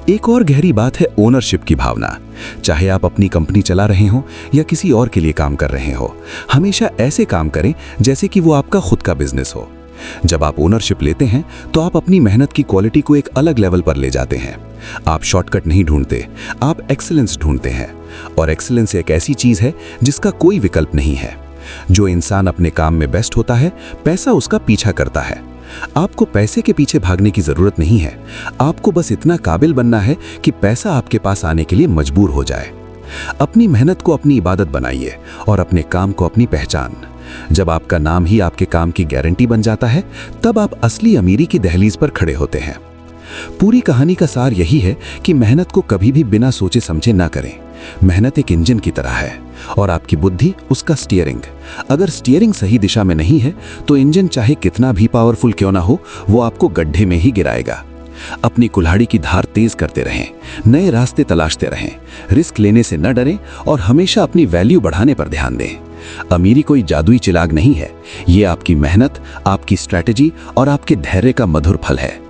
S1: एक और गहरी बात है ओनरशिप की भावना। चाहे आप अपनी कंपनी चला रहे हो या किसी और के लिए काम कर रहे हो, हमेशा ऐसे काम करें जैसे कि वो आपका खुद का बिजनेस हो। जब आप ओनरशिप लेते हैं, तो आप अपनी मेहनत की क्वालिटी को एक अलग लेवल पर ले जाते हैं। आप शॉर्टकट नहीं ढूंढते, आप एक्सीलेंस ढूंढते हैं। और एक्सीलेंस एक ऐसी चीज है जिसका कोई विकल्प नहीं है।
S3: जो इंसान अपने काम में बेस्ट होता है, पैसा उसका पीछा करता है। आपको पैसे के पीछे भागने की जरूरत नहीं है, आपको बस इतना काबिल बनना है कि पैसा आपके पास आने के लिए मजबूर हो जाए। अपनी मेहनत को अपनी इबादत बनाइए और अपने काम को अपनी पहचान। जब आपका नाम ही आपके काम की गारंटी बन जाता है, तब आप असली अमीरी की दहलीज पर खड़े होते हैं। पूरी कहानी का सार यही है कि मेहनत को कभी भी बिना सोचे समझे ना करें। मेहनत एक इंजन की तरह है और आपकी बुद्धि उसका स्टीयरिंग। अगर स्टीयरिंग सही दिशा में नहीं है तो इंजन चाहे कितना भी पावरफुल क्यों ना हो, वो आपको गड्ढे में ही गिराएगा। अपनी कुल्हाड़ी की धार तेज करते रहें, नए रास्ते तलाशते रहें, रिस्क लेने से न डरें और हमेशा अपनी वैल्यू बढ़ाने पर ध्यान दें। अमीरी कोई जादुई चिराग नहीं है, ये आपकी मेहनत, आपकी स्ट्रैटेजी और आपके धैर्य का मधुर फल है।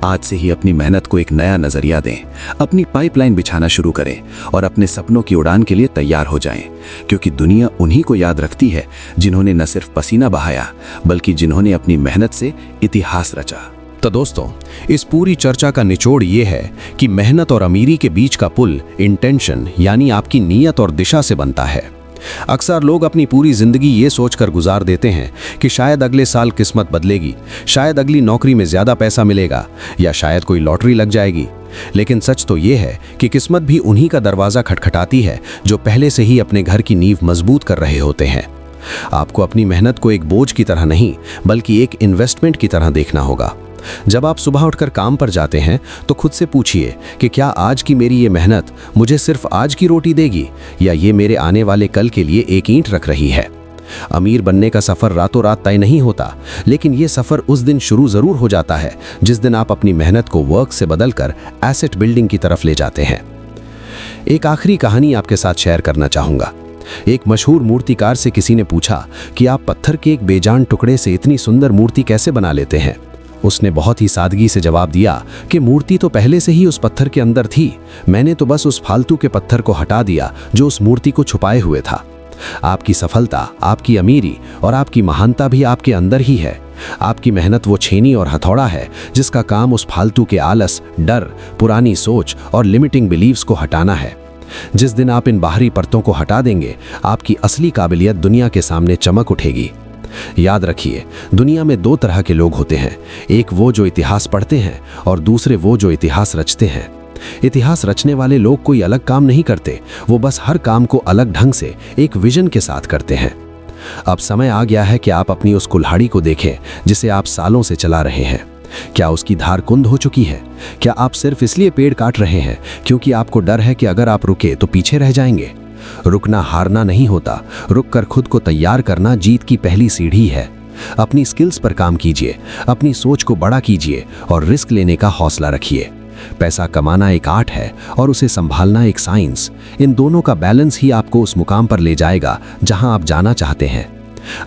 S3: आज से ही अपनी मेहनत को एक नया नजरिया दें, अपनी पाइपलाइन बिछाना शुरू करें और अपने सपनों की उड़ान के लिए तैयार हो जाएं, क्योंकि दुनिया उन्हीं को याद रखती है जिन्होंने न सिर्फ पसीना बहाया, बल्कि जिन्होंने अपनी मेहनत से इतिहास रचा।
S2: तो दोस्तों, इस पूरी चर्चा का निचोड़ ये है कि मेहनत और अमीरी के बीच का पुल इंटेंशन यानी आपकी नीयत और दिशा से बनता है। अक्सर लोग अपनी पूरी जिंदगी ये सोचकर गुजार देते हैं कि शायद अगले साल किस्मत बदलेगी, शायद अगली नौकरी में ज्यादा पैसा मिलेगा या शायद कोई लॉटरी लग जाएगी। लेकिन सच तो ये है कि किस्मत भी उन्हीं का दरवाजा खटखटाती है जो पहले से ही अपने घर की नींव मजबूत कर रहे होते हैं। आपको अपनी मेहनत को एक बोझ की तरह नहीं, बल्कि एक इन्वेस्टमेंट की तरह देखना होगा। जब आप सुबह उठकर काम पर जाते हैं तो खुद से पूछिए कि क्या आज की मेरी ये मेहनत मुझे सिर्फ आज की रोटी देगी या ये मेरे आने वाले कल के लिए एक ईंट रख रही है। अमीर बनने का सफर रातों रात तय नहीं होता, लेकिन ये सफर उस दिन शुरू जरूर हो जाता है जिस दिन आप अपनी मेहनत को वर्क से बदलकर एसेट बिल्डिंग की तरफ ले जाते हैं। एक आखिरी कहानी आपके साथ शेयर करना चाहूंगा। एक मशहूर मूर्तिकार से किसी ने पूछा कि आप पत्थर के एक बेजान टुकड़े से इतनी सुंदर मूर्ति कैसे बना लेते हैं। उसने बहुत ही सादगी से जवाब दिया कि मूर्ति तो पहले से ही उस पत्थर के अंदर थी, मैंने तो बस उस फालतू के पत्थर को हटा दिया जो उस मूर्ति को छुपाए हुए था। आपकी सफलता, आपकी अमीरी और आपकी महानता भी आपके अंदर ही है। आपकी मेहनत वो छेनी और हथौड़ा है जिसका काम उस फालतू के आलस, डर, पुरानी सोच और लिमिटिंग बिलीव्स को हटाना है। जिस दिन आप इन बाहरी परतों को हटा देंगे, आपकी असली काबिलियत दुनिया के सामने चमक उठेगी। याद रखिए, दुनिया में दो तरह के लोग होते हैं, एक वो जो इतिहास पढ़ते हैं और दूसरे वो जो इतिहास रचते हैं। इतिहास रचने वाले लोग कोई अलग काम नहीं करते, वो बस हर काम को अलग ढंग से एक विजन के साथ करते हैं। अब समय आ गया है कि आप अपनी उस कुल्हाड़ी को देखें जिसे आप सालों से चला रहे हैं। क्या उसकी धार कुंद हो चुकी है? क्या आप सिर्फ इसलिए पेड़ काट रहे हैं क्योंकि आपको डर है कि अगर आप रुके तो पीछे रह जाएंगे? रुकना हारना नहीं होता, रुककर खुद को तैयार करना जीत की पहली सीढ़ी है। अपनी स्किल्स पर काम कीजिए, अपनी सोच को बड़ा कीजिए और रिस्क लेने का हौसला रखिए। पैसा कमाना एक आर्ट है और उसे संभालना एक साइंस। इन दोनों का बैलेंस ही आपको उस मुकाम पर ले जाएगा जहां आप जाना चाहते हैं।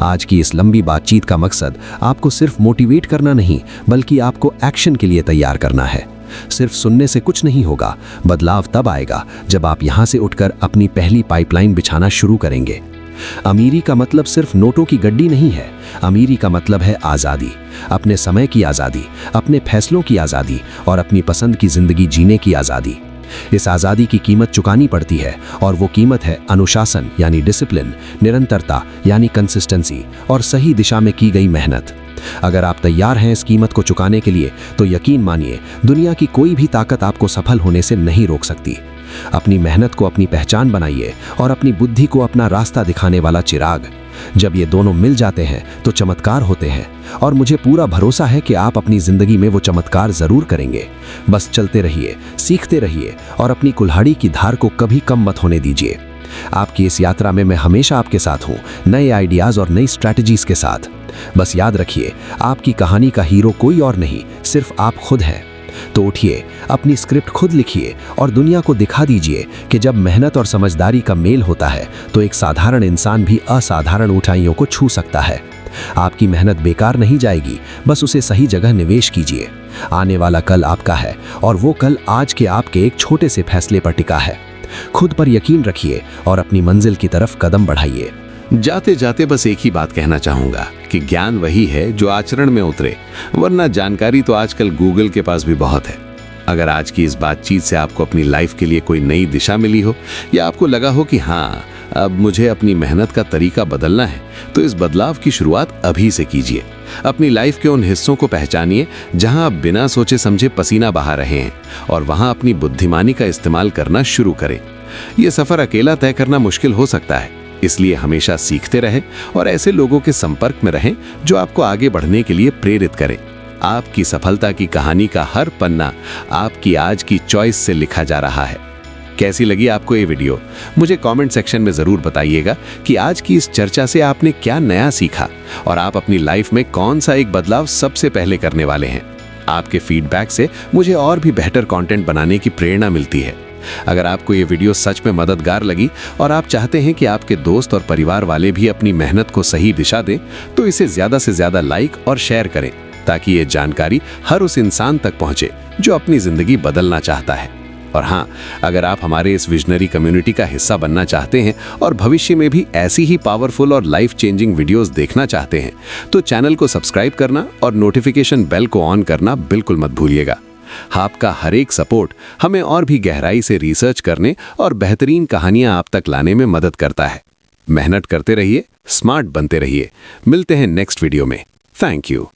S2: आज की इस लंबी बातचीत का मकसद आपको सिर्फ मोटिवेट करना नहीं, बल्कि आपको एक्शन के लिए तैयार करना है। सिर्फ सुनने से कुछ नहीं होगा, बदलाव तब आएगा जब आप यहां से उठकर अपनी पहली पाइपलाइन बिछाना शुरू करेंगे। अमीरी का मतलब सिर्फ नोटों की गड्डी नहीं है, अमीरी का मतलब है आज़ादी, अपने समय की आज़ादी, अपने फैसलों की आज़ादी और अपनी पसंद की जिंदगी जीने की आज़ादी। इस आज़ादी की कीमत चुकानी पड़ती है और वो कीमत है अनुशासन यानी डिसिप्लिन, निरंतरता यानी कंसिस्टेंसी और सही दिशा में की गई मेहनत। अगर आप तैयार हैं इस कीमत को चुकाने के लिए, तो यकीन मानिए दुनिया की कोई भी ताकत आपको सफल होने से नहीं रोक सकती। अपनी मेहनत को अपनी पहचान बनाइए और अपनी बुद्धि को अपना रास्ता दिखाने वाला चिराग। जब ये दोनों मिल जाते हैं तो चमत्कार होते हैं और मुझे पूरा भरोसा है कि आप अपनी जिंदगी में वो चमत्कार जरूर करेंगे। बस चलते रहिए, सीखते रहिए और अपनी कुल्हाड़ी की धार को कभी कम मत होने दीजिए। आपकी इस यात्रा में मैं हमेशा आपके साथ हूँ, नए आइडियाज और नई स्ट्रैटेजीज के साथ। बस याद रखिए, आपकी कहानी का हीरो कोई और नहीं, सिर्फ आप खुद हैं। तो उठिए, अपनी स्क्रिप्ट खुद लिखिए और दुनिया को दिखा दीजिए कि जब मेहनत और समझदारी का मेल होता है तो एक साधारण इंसान भी असाधारण ऊंचाइयों को छू सकता है। आपकी मेहनत बेकार नहीं जाएगी, बस उसे सही जगह निवेश कीजिए। आने वाला कल आपका है और वो कल आज के आपके एक छोटे से फैसले पर टिका है। खुद पर यकीन रखिए और अपनी मंजिल की तरफ कदम बढ़ाइए।
S1: जाते जाते बस एक ही बात कहना चाहूंगा कि ज्ञान वही है जो आचरण में उतरे, वरना जानकारी तो आजकल गूगल के पास भी बहुत है। अगर आज की इस बातचीत से आपको अपनी लाइफ के लिए कोई नई दिशा मिली हो या आपको लगा हो कि हाँ, अब मुझे अपनी मेहनत का तरीका बदलना है, तो इस बदलाव की शुरुआत अभी से कीजिए। अपनी लाइफ के उन हिस्सों को पहचानिए जहां आप बिना सोचे समझे पसीना बहा रहे हैं और वहां अपनी बुद्धिमानी का इस्तेमाल करना शुरू करें। ये सफर अकेला तय करना मुश्किल हो सकता है, इसलिए हमेशा सीखते रहें और ऐसे लोगों के संपर्क में रहें जो आपको आगे बढ़ने के लिए प्रेरित करें। आपकी सफलता की कहानी का हर पन्ना आपकी आज की चॉइस से लिखा जा रहा है। कैसी लगी आपको ये वीडियो? मुझे कमेंट सेक्शन में जरूर बताइएगा कि आज की इस चर्चा से आपने क्या नया सीखा और आप अपनी लाइफ में कौन सा एक बदलाव सबसे पहले करने वाले हैं। आपके फीडबैक से मुझे और भी बेहतर कंटेंट बनाने की प्रेरणा मिलती है। अगर आपको ये वीडियो सच में मददगार लगी और आप चाहते हैं कि आपके दोस्त और परिवार वाले भी अपनी मेहनत को सही दिशा दें, तो इसे ज्यादा से ज्यादा लाइक और शेयर करें ताकि ये जानकारी हर उस इंसान तक पहुंचे जो अपनी जिंदगी बदलना चाहता है। और हाँ, अगर आप हमारे इस विजनरी कम्युनिटी का हिस्सा बनना चाहते हैं और भविष्य में भी ऐसी ही पावरफुल और लाइफ चेंजिंग वीडियोस देखना चाहते हैं, तो चैनल को सब्सक्राइब करना और नोटिफिकेशन बेल को ऑन करना बिल्कुल मत भूलिएगा। आपका हर एक सपोर्ट हमें और भी गहराई से रिसर्च करने और बेहतरीन कहानियां आप तक लाने में मदद करता है। मेहनत करते रहिए, स्मार्ट बनते रहिए। मिलते हैं नेक्स्ट वीडियो में। Thank you.